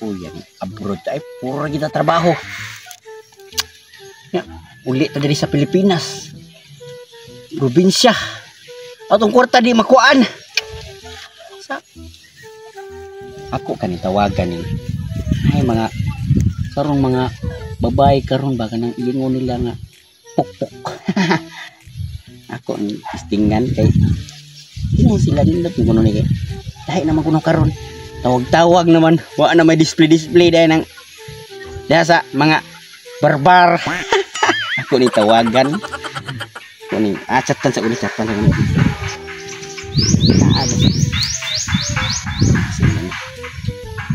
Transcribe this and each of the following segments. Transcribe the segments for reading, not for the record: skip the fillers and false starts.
Yan, abroad tayo, puro kita trabaho. Ya, uli ta diri sa Pilipinas. Probinsya. Atong kwarta di makuan. Sa ako kanitawagan ni. Ay mga karong mga babae karon ba kanang iingon nila nga pukpok. Ako ang istingan kay hindi sila nindot kuno ni kay. Dahil naman kuno karon. Tawag-tawag naman, wa na may display dahil ng dahil sa mga barbar. Ako ni tawagan. Ako ni chatan sa uli, chatan sa uli.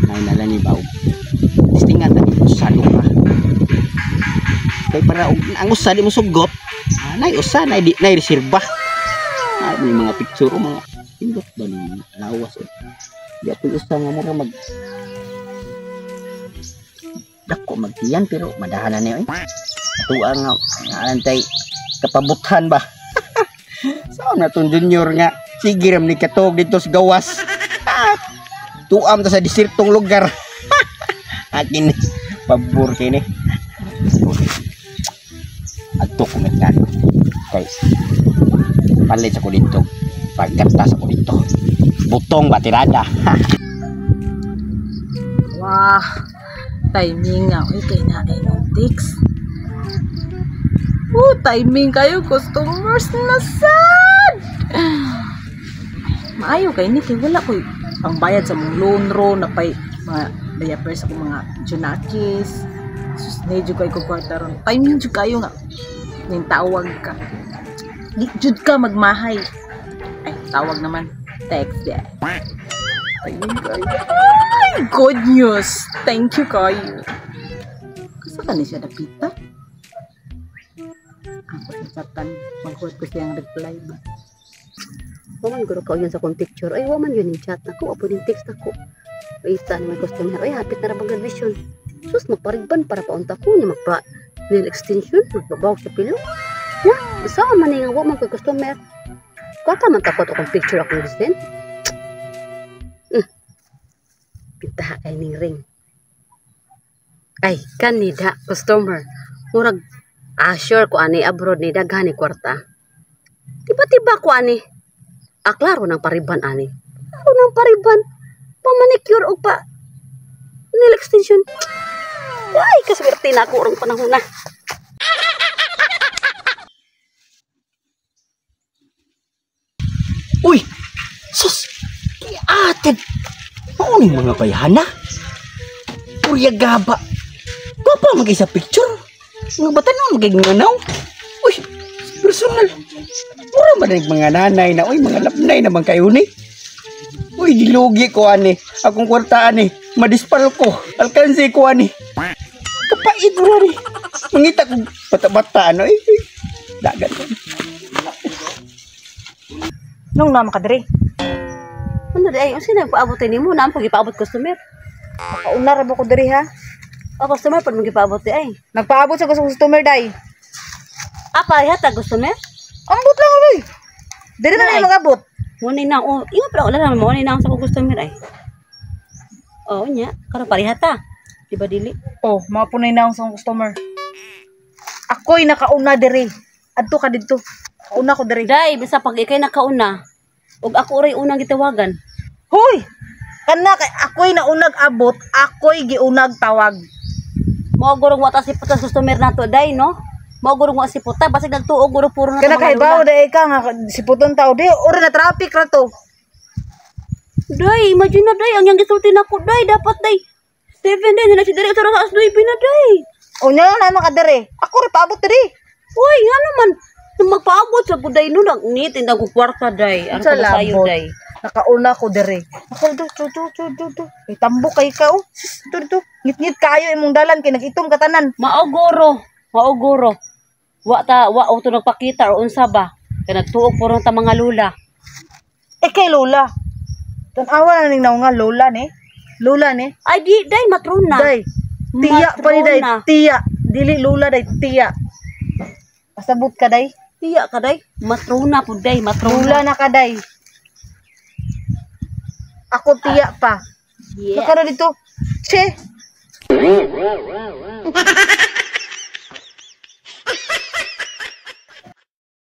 May nala ni Bao. Distingan na dito sa lupa. Kaya para ang usa di mo sugot. Nay usa, nay reserva. May mga picture, mga pindot ba ni lawas. Di ako usa nga mura mag dako magtiyan pero madahanan niyo tuwa nga antay kapabutan ba. So na tong junior nga sige ram ni katog dito sa gawas. Tuam ta sa desiertong lugar. Akin pabor kini. Adto ko metan. Guys. Palit ako dito. Pagkatas ako dito. Butong ba tirada? Wah, timing nga. Uy, kay na ay ng text. Timing kayo. Customers na sad. Maayo kay ni. Kaya wala ko pangbayad sa mong loan ro na pay mga diapers ako mga junakis. Susnedyo kayo ko kwarta ron. Timing dyo kayo nga. Yung tawag ka. Di jud ka magmahay. Ay, tawag naman. Text ya. Ayun kayo. Ay, good news. Thank you kayo. Kasa ka ni siya napita? Ako sa chatan. Maghuwat ko siyang reply ba? Waman guro ka yun sa kong picture. Ay, waman yun yung chat ako. Apo din text ako. Paita na may customer. Ay, hapit na rabang graduation. Sus, magparigban para paunta ko niya magpa nail extension. Magbabawag sa pilo. Ya, isa ka man nga waman kay customer. Kata man takot akong picture akong resident. Pintaha kay ning ring. Ay, kanida customer. Murag sure ko ani abroad ni daghan ni kwarta. Tiba-tiba ko ani. Klaro ng pariban ani. Klaro ng pariban. Pa-manicure o pa nail extension. Ay, kaswerte na ako orong panahon na. Uy! Sus! Kiatin! Mauni mga bayhana? Purya gaba! Papa mag-isa picture? Mga bata na magiginganaw? Uy! Personal! Mura ba na mga nanay na? Uy! Mga lapnay naman kayo ni? Uy! Dilugi ko ani! Akong kwarta ani! Madispal ko! Alkansi ko ani! Kapait mo ni! Mangita ko bata-bata ano eh! Dagat ko! Nung naman ka diri. Ano di ay, sino nagpaabot ni mo? Naam pag-ipaabot customer. Makauna ra ko diri ha. O customer pag mag-ipaabot di ay. Nagpaabot sa customer day. Apa yata customer? Ambot lang uy. Diri na Ay. lang magabot. Muna na o, ingat pala wala naman muna na sa customer ay. Oh nya, karo parihata. Di ba dili? Oh, mga punay na sa customer. Ako'y nakauna diri. Adto ka dito. Una ko diri. Day, bisa pag ikay nakauna. Ug ako ray unang gitawagan. Hoy! Kana kay ako'y naunag abot, ako'y giunag tawag. Mao gurong wata si puta customer nato day no? Mao gurong wa si puta basig nagtuog guro puro na Kana kay bawo day ka nga si puton tao di ora na traffic ra to. Day, imagine na day ang yang gisulti nako day dapat day. 7 day na si diri sa alas 9 na day. O nya na makadere. Ako ri paabot diri. Uy, nga naman. Nung magpaabot sa buday no lang ni tindang ko kwarta day. Ang sayo day. Nakauna ko dere. Ako do. Ay tambok kay ka oh. Do. Ngit-ngit kayo imong dalan kay nagitom katanan. Maogoro. Wa auto nagpakita or unsa ba? Kay nagtuog puro ta mga lula. Eh kay lola. Tan-awa na ning nga lola ni. Lola ni. Ay di day matrona. Day. Tiya pa ni day. Tiya. Dili lola day tiya. Pasabot ka day. Tiya ka day. Matrona po day. Lola na ka day. Ako tiya pa. Yeah. Nakara dito. Che.